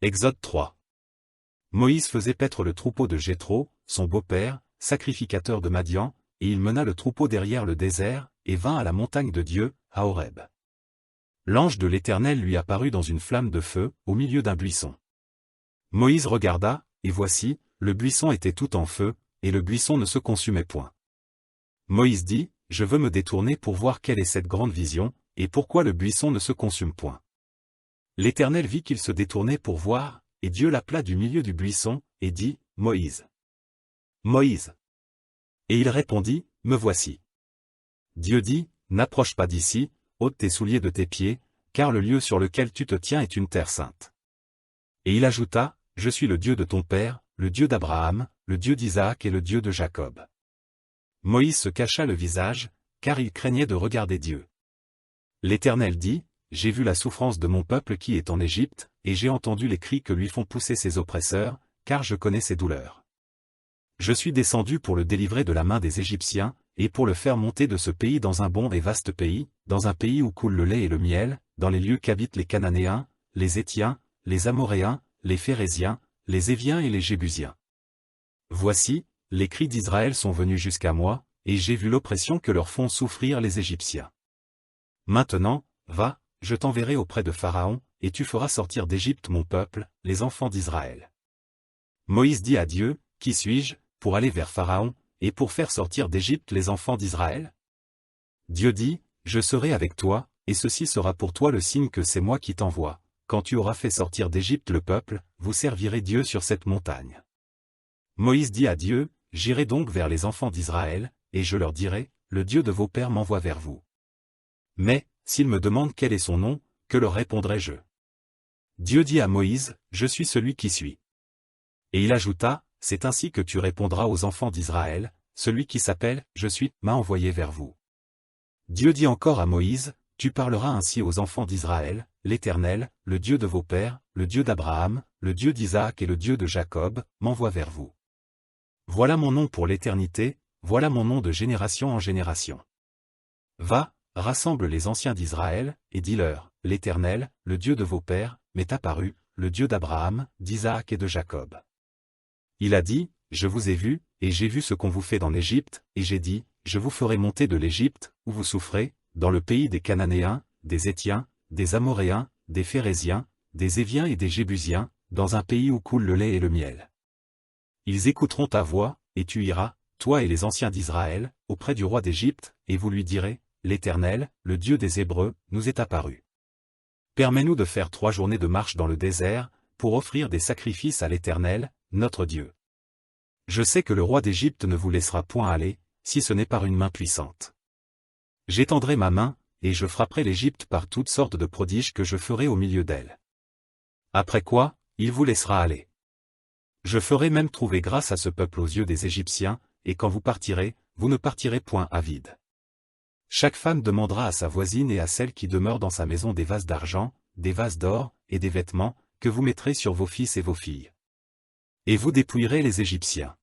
Exode 3. Moïse faisait paître le troupeau de Jéthro, son beau-père, sacrificateur de Madian, et il mena le troupeau derrière le désert, et vint à la montagne de Dieu, à Horeb. L'ange de l'Éternel lui apparut dans une flamme de feu, au milieu d'un buisson. Moïse regarda, et voici, le buisson était tout en feu, et le buisson ne se consumait point. Moïse dit, je veux me détourner pour voir quelle est cette grande vision, et pourquoi le buisson ne se consume point. L'Éternel vit qu'il se détournait pour voir, et Dieu l'appela du milieu du buisson, et dit, Moïse. Moïse. Et il répondit, me voici. Dieu dit, n'approche pas d'ici, ôte tes souliers de tes pieds, car le lieu sur lequel tu te tiens est une terre sainte. Et il ajouta, je suis le Dieu de ton père, le Dieu d'Abraham, le Dieu d'Isaac et le Dieu de Jacob. Moïse se cacha le visage, car il craignait de regarder Dieu. L'Éternel dit, j'ai vu la souffrance de mon peuple qui est en Égypte, et j'ai entendu les cris que lui font pousser ses oppresseurs, car je connais ses douleurs. Je suis descendu pour le délivrer de la main des Égyptiens, et pour le faire monter de ce pays dans un bon et vaste pays, dans un pays où coule le lait et le miel, dans les lieux qu'habitent les Cananéens, les Héthiens, les Amoréens, les Phéréziens, les Éviens et les Jébusiens. Voici, les cris d'Israël sont venus jusqu'à moi, et j'ai vu l'oppression que leur font souffrir les Égyptiens. Maintenant, va, je t'enverrai auprès de Pharaon, et tu feras sortir d'Égypte mon peuple, les enfants d'Israël. Moïse dit à Dieu, qui suis-je, pour aller vers Pharaon, et pour faire sortir d'Égypte les enfants d'Israël? Dieu dit, je serai avec toi, et ceci sera pour toi le signe que c'est moi qui t'envoie. Quand tu auras fait sortir d'Égypte le peuple, vous servirez Dieu sur cette montagne. Moïse dit à Dieu, j'irai donc vers les enfants d'Israël, et je leur dirai, le Dieu de vos pères m'envoie vers vous. Mais, s'ils me demandent quel est son nom, que leur répondrai-je? Dieu dit à Moïse, je suis celui qui suis. Et il ajouta, c'est ainsi que tu répondras aux enfants d'Israël, celui qui s'appelle, je suis, m'a envoyé vers vous. Dieu dit encore à Moïse, tu parleras ainsi aux enfants d'Israël, l'Éternel, le Dieu de vos pères, le Dieu d'Abraham, le Dieu d'Isaac et le Dieu de Jacob, m'envoie vers vous. Voilà mon nom pour l'éternité, voilà mon nom de génération en génération. Va, rassemble les anciens d'Israël, et dis-leur, l'Éternel, le Dieu de vos pères, m'est apparu, le Dieu d'Abraham, d'Isaac et de Jacob. Il a dit, je vous ai vu, et j'ai vu ce qu'on vous fait dans l'Égypte, et j'ai dit, je vous ferai monter de l'Égypte, où vous souffrez, dans le pays des Cananéens, des Héthiens, des Amoréens, des Phéréziens, des Éviens et des Jébusiens, dans un pays où coule le lait et le miel. Ils écouteront ta voix, et tu iras, toi et les anciens d'Israël, auprès du roi d'Égypte, et vous lui direz, l'Éternel, le Dieu des Hébreux, nous est apparu. Permets-nous de faire 3 journées de marche dans le désert, pour offrir des sacrifices à l'Éternel, notre Dieu. Je sais que le roi d'Égypte ne vous laissera point aller, si ce n'est par une main puissante. J'étendrai ma main, et je frapperai l'Égypte par toutes sortes de prodiges que je ferai au milieu d'elle. Après quoi, il vous laissera aller. Je ferai même trouver grâce à ce peuple aux yeux des Égyptiens, et quand vous partirez, vous ne partirez point à vide. Chaque femme demandera à sa voisine et à celle qui demeure dans sa maison des vases d'argent, des vases d'or, et des vêtements, que vous mettrez sur vos fils et vos filles. Et vous dépouillerez les Égyptiens.